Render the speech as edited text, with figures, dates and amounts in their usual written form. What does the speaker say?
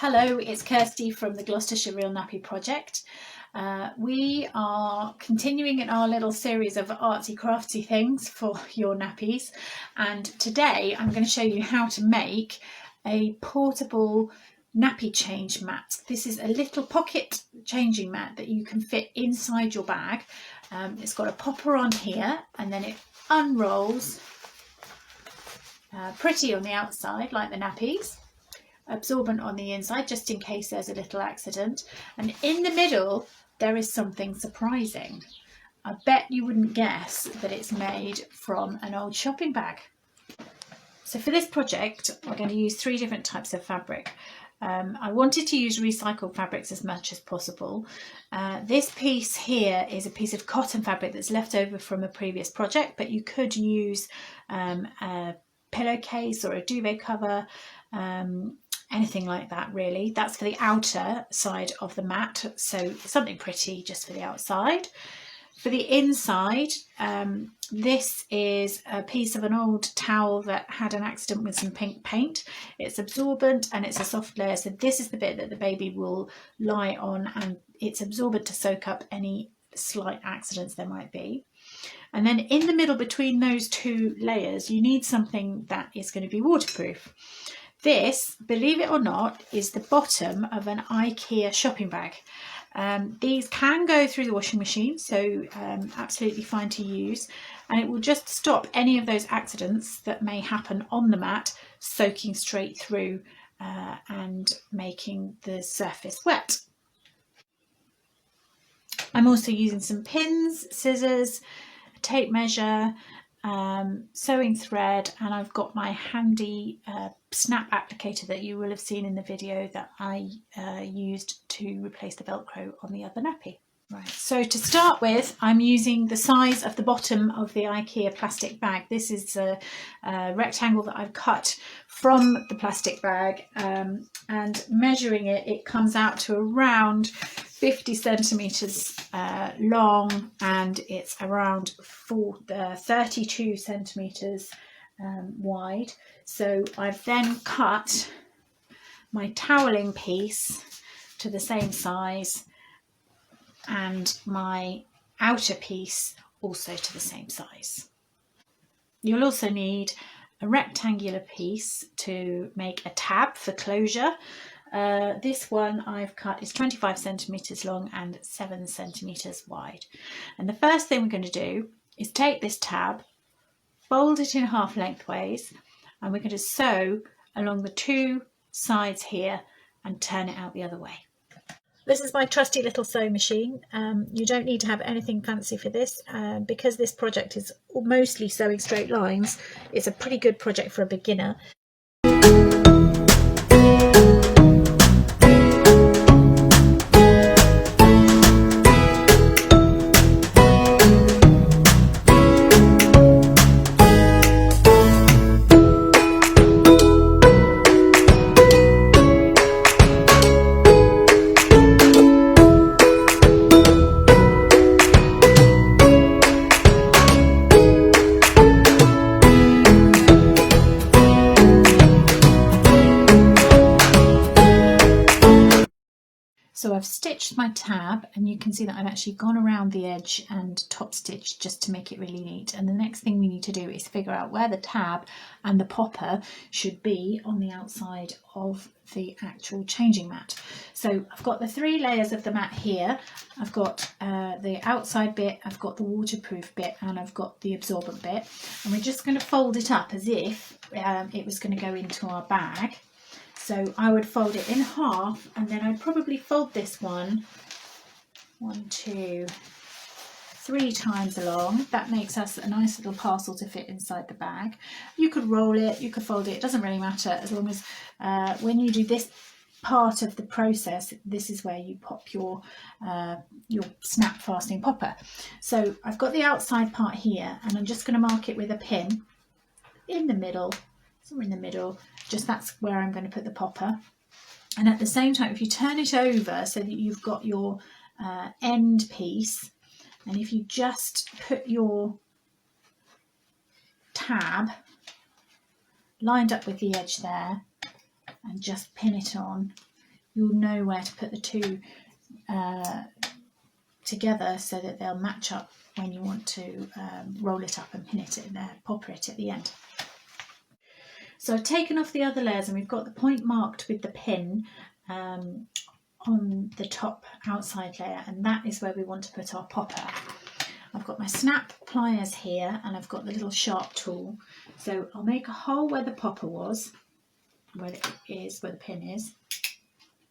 Hello, it's Kirstie from the Gloucestershire Real Nappy Project. We are continuing in our little series of artsy crafty things for your nappies, and today I'm going to show you how to make a portable nappy change mat. This is a little pocket changing mat that you can fit inside your bag. It's got a popper on here and then it unrolls pretty on the outside like the nappies, absorbent on the inside just in case there's a little accident, and in the middle there is something surprising. I bet you wouldn't guess that it's made from an old shopping bag. So for this project we're going to use 3 different types of fabric. I wanted to use recycled fabrics as much as possible. This piece here is a piece of cotton fabric that's left over from a previous project, but you could use a pillowcase or a duvet cover, anything like that really. That's for the outer side of the mat, so something pretty just for the outside. For the inside, this is a piece of an old towel that had an accident with some pink paint. It's absorbent and it's a soft layer, so this is the bit that the baby will lie on, and it's absorbent to soak up any slight accidents there might be. And then in the middle between those 2 layers you need something that is going to be waterproof. This, believe it or not, is the bottom of an IKEA shopping bag. These can go through the washing machine, so absolutely fine to use, and it will just stop any of those accidents that may happen on the mat soaking straight through and making the surface wet. I'm also using some pins, scissors, a tape measure, sewing thread, and I've got my handy snap applicator that you will have seen in the video that I used to replace the Velcro on the other nappy. Right, so to start with, I'm using the size of the bottom of the IKEA plastic bag. This is a rectangle that I've cut from the plastic bag, and measuring it, it comes out to around 50 centimetres long, and it's around 32 centimetres wide. So I've then cut my toweling piece to the same size and my outer piece also to the same size. You'll also need a rectangular piece to make a tab for closure. This one I've cut is 25 centimetres long and 7 centimetres wide. And the first thing we're going to do is take this tab, fold it in half lengthways, and we're going to sew along the 2 sides here and turn it out the other way. This is my trusty little sewing machine. You don't need to have anything fancy for this, because this project is mostly sewing straight lines. It's a pretty good project for a beginner. So I've stitched my tab, and you can see that I've actually gone around the edge and top stitched just to make it really neat. And the next thing we need to do is figure out where the tab and the popper should be on the outside of the actual changing mat. So I've got the 3 layers of the mat here. I've got the outside bit, I've got the waterproof bit, and I've got the absorbent bit. And we're just going to fold it up as if it was going to go into our bag. So I would fold it in half, and then I'd probably fold this one 1, 2, 3 times along. That makes us a nice little parcel to fit inside the bag. You could roll it, you could fold it, it doesn't really matter, as long as when you do this part of the process, this is where you pop your snap fastening popper. So I've got the outside part here, and I'm just going to mark it with a pin in the middle, somewhere in the middle. Just that's where I'm going to put the popper. And at the same time, if you turn it over so that you've got your end piece, and if you just put your tab lined up with the edge there and just pin it on, you'll know where to put the two together so that they'll match up when you want to roll it up and pin it in there, popper it at the end. So I've taken off the other layers and we've got the point marked with the pin on the top outside layer, and that is where we want to put our popper. I've got my snap pliers here and I've got the little sharp tool. So I'll make a hole where the popper was, where it is, where the pin is.